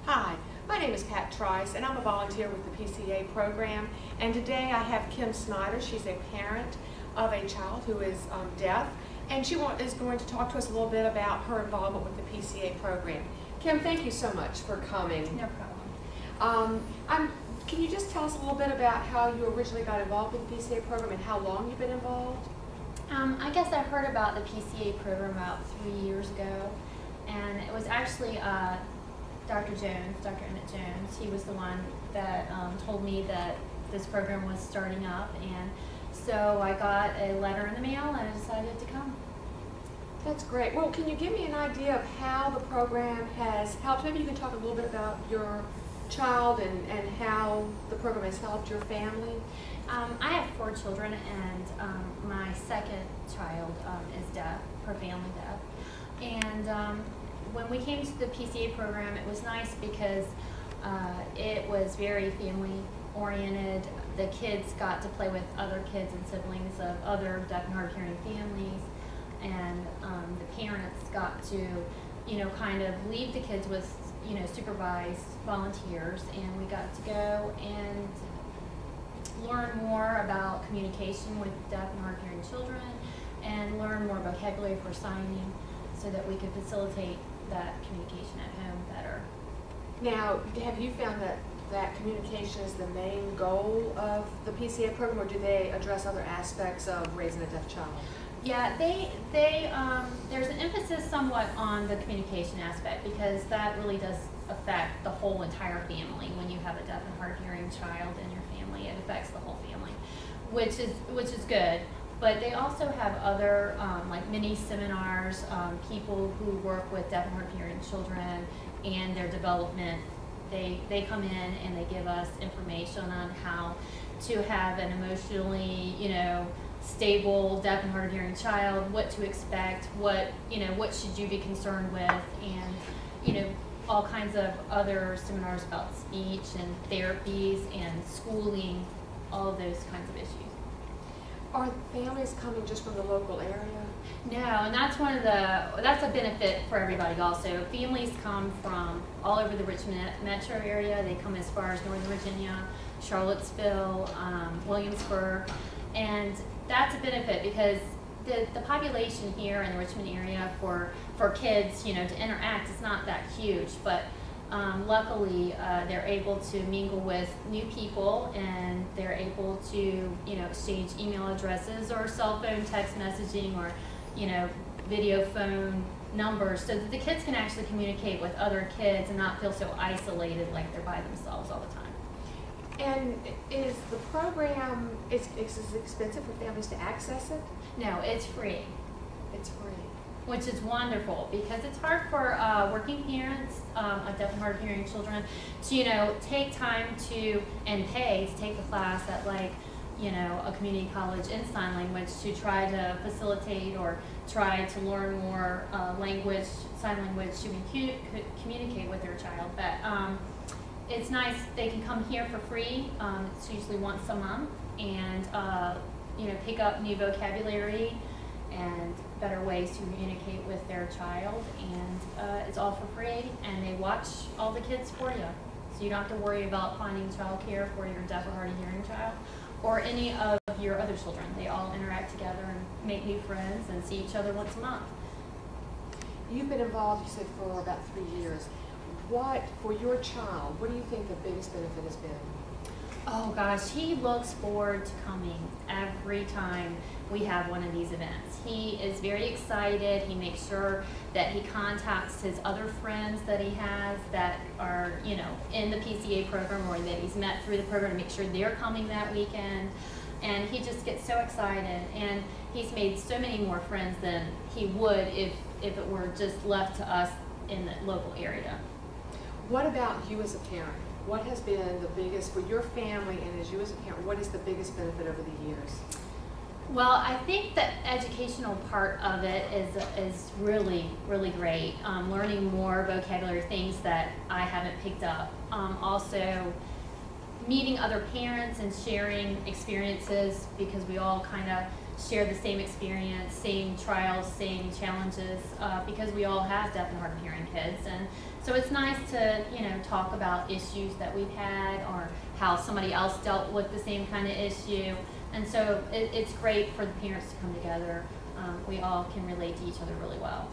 Hi, my name is Pat Trice, and I'm a volunteer with the PCA program. And today I have Kim Snyder. She's a parent of a child who is deaf, and she is going to talk to us a little bit about her involvement with the PCA program. Kim, thank you so much for coming. No problem. Can you just tell us a little bit about how you originally got involved with the PCA program and how long you've been involved? I guess I heard about the PCA program about 3 years ago, and it was actually Dr. Emmett Jones. He was the one that told me that this program was starting up, and so I got a letter in the mail and I decided to come. That's great. Well, can you give me an idea of how the program has helped? Maybe you can talk a little bit about your child and how the program has helped your family. I have 4 children, and my second child is deaf, her family deaf. And when we came to the PCA program, it was nice because it was very family oriented. The kids got to play with other kids and siblings of other deaf and hard of hearing families, and the parents got to, kind of leave the kids with, supervised volunteers, and we got to go and learn more about communication with deaf and hard of hearing children, and learn more vocabulary for signing so that we could facilitate that communication at home better. Now, have you found that communication is the main goal of the PCA program, or do they address other aspects of raising a deaf child? Yeah, there's an emphasis somewhat on the communication aspect, because that really does affect the whole entire family. When you have a deaf and hard of hearing child in your family, it affects the whole family, which is good. But they also have other like mini seminars, people who work with deaf and hard of hearing children and their development. They come in and they give us information on how to have an emotionally, stable deaf and hard of hearing child, what to expect, what should you be concerned with, and all kinds of other seminars about speech and therapies and schooling, all of those kinds of issues. Are families coming just from the local area? No, and that's a benefit for everybody also. Families come from all over the Richmond metro area. They come as far as Northern Virginia, Charlottesville, Williamsburg, and that's a benefit because the population here in the Richmond area for kids, to interact is not that huge, but luckily they're able to mingle with new people, and they're able to exchange email addresses or cell phone text messaging or video phone numbers, so that the kids can actually communicate with other kids and not feel so isolated like they're by themselves all the time. And is the program is expensive for families to access it? No, it's free. It's free. Which is wonderful, because it's hard for working parents of deaf and hard of hearing children to take time and pay to take the class at a community college in sign language to try to facilitate or try to learn more sign language to communicate with their child. But it's nice they can come here for free. It's usually once a month, and pick up new vocabulary and better ways to communicate with their child, and it's all for free, and they watch all the kids for you, so you don't have to worry about finding childcare for your deaf or hard of hearing child or any of your other children. They all interact together and make new friends and see each other once a month. You've been involved, you said, for about 3 years. For your child, what do you think the biggest benefit has been? Oh gosh, he looks forward to coming every time we have one of these events. He is very excited. He makes sure that he contacts his other friends that he has that are, in the PCA program, or that he's met through the program, to make sure they're coming that weekend. And he just gets so excited, and he's made so many more friends than he would if it were just left to us in the local area. What about you as a parent? What has been the biggest, for your family and as you as a parent, what is the biggest benefit over the years? Well, I think the educational part of it is really, really great. Learning more vocabulary, things that I haven't picked up. Also, meeting other parents and sharing experiences, because we all kind of share the same experience, same trials, same challenges, because we all have deaf and hard of hearing kids. And so it's nice to, talk about issues that we've had or how somebody else dealt with the same kind of issue. And so it's great for the parents to come together. We all can relate to each other really well.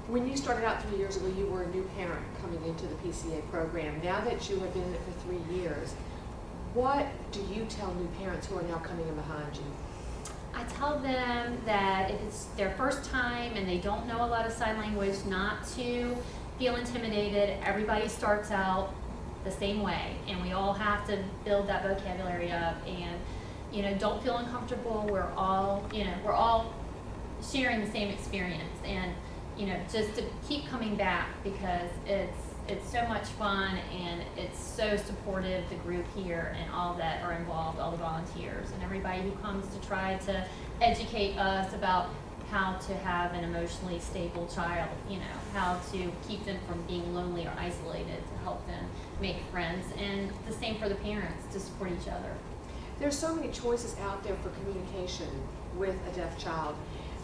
When you started out 3 years ago, you were a new parent coming into the PCA program. Now that you have been in it for 3 years, what do you tell new parents who are now coming in behind you? I tell them that if it's their first time and they don't know a lot of sign language, not to feel intimidated. Everybody starts out the same way, and we all have to build that vocabulary up. And don't feel uncomfortable. We're all sharing the same experience, and just to keep coming back, because it's so much fun and it's so supportive, the group here and all that are involved, all the volunteers and everybody who comes to try to educate us about how to have an emotionally stable child, how to keep them from being lonely or isolated, to help them make friends, and the same for the parents, to support each other. There's so many choices out there for communication with a deaf child.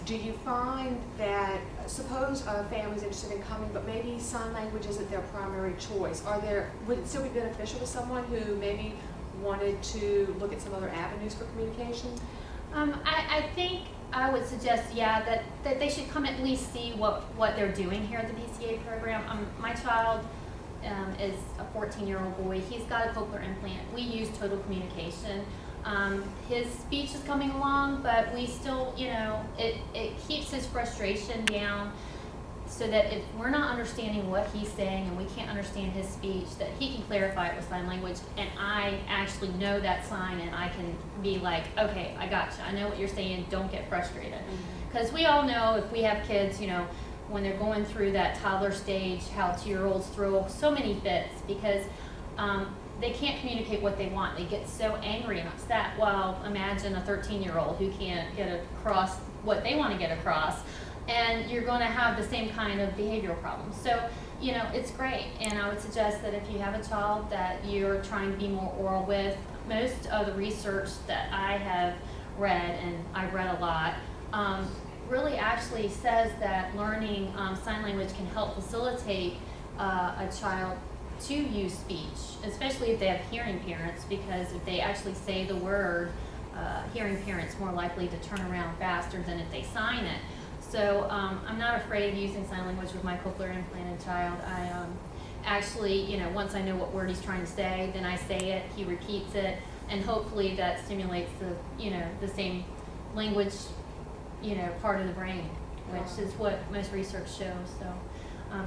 Do you find that, suppose a family's interested in coming, but maybe sign language isn't their primary choice? Would it still be beneficial to someone who maybe wanted to look at some other avenues for communication? I think I would suggest, that they should come at least see what they're doing here at the PCA program. My child is a 14-year-old boy. He's got a cochlear implant. We use total communication. His speech is coming along, but we still, it keeps his frustration down, so that if we're not understanding what he's saying and we can't understand his speech, that he can clarify it with sign language, and I actually know that sign, and I can be like, okay, I gotcha. I know what you're saying. Don't get frustrated. Because we all know, if we have kids, when they're going through that toddler stage, how 2-year-olds throw so many fits because they can't communicate what they want. They get so angry and upset. Well, imagine a 13-year-old who can't get across what they want to get across, and you're going to have the same kind of behavioral problems. So, it's great, and I would suggest that if you have a child that you're trying to be more oral with, most of the research that I have read, and I've read a lot, really actually says that learning sign language can help facilitate a child to use speech, especially if they have hearing parents, because if they actually say the word, hearing parents more likely to turn around faster than if they sign it. So I'm not afraid of using sign language with my cochlear implanted child. I actually, once I know what word he's trying to say, then I say it, he repeats it, and hopefully that stimulates the same language, part of the brain, which is what most research shows. So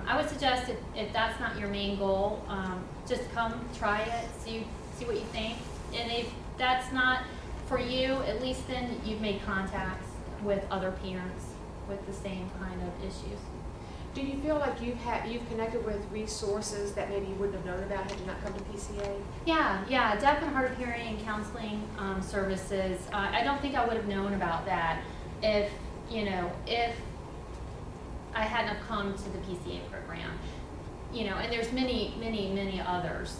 I would suggest if that's not your main goal, just come, try it, see what you think. And if that's not for you, at least then you've made contacts with other parents with the same kind of issues. Do you feel like you've connected with resources that maybe you wouldn't have known about had you not come to PCA? Yeah, deaf and hard of hearing and counseling services. I don't think I would have known about that if I hadn't have come to the PCA program. And there's many others,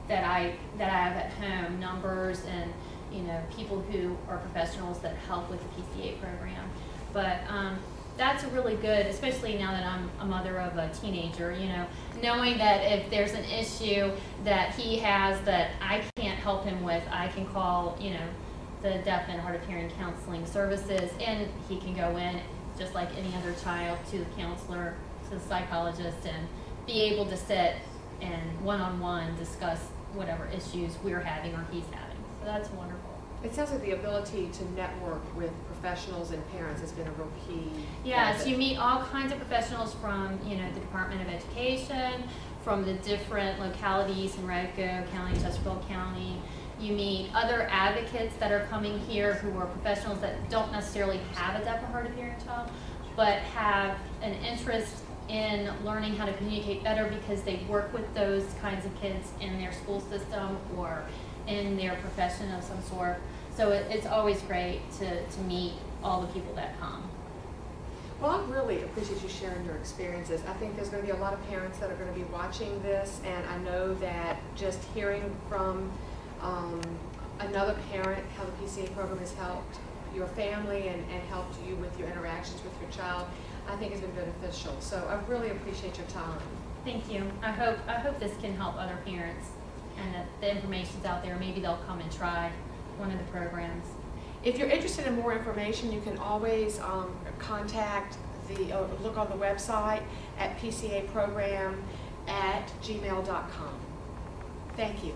that I have at home, numbers and people who are professionals that help with the PCA program. But that's really good, especially now that I'm a mother of a teenager, knowing that if there's an issue that he has that I can't help him with, I can call, the deaf and hard of hearing counseling services, and he can go in just like any other child to the counselor, to the psychologist, and be able to sit and one-on-one discuss whatever issues we're having or he's having. So that's wonderful. It sounds like the ability to network with professionals and parents has been a real key. Yes, you meet all kinds of professionals from, the Department of Education, from the different localities in Redco County, Chesterfield County. You meet other advocates that are coming here who are professionals that don't necessarily have a deaf or hard of hearing child, but have an interest in learning how to communicate better because they work with those kinds of kids in their school system or in their profession of some sort. So it's always great to meet all the people that come. Well, I really appreciate you sharing your experiences. I think there's going to be a lot of parents that are going to be watching this, and I know that just hearing from another parent how the PCA program has helped your family and helped you with your interactions with your child, I think has been beneficial. So I really appreciate your time. Thank you. I hope this can help other parents, and that the information's out there. Maybe they'll come and try one of the programs. If you're interested in more information, you can always contact look on the website at PCA program@gmail.com. Thank you.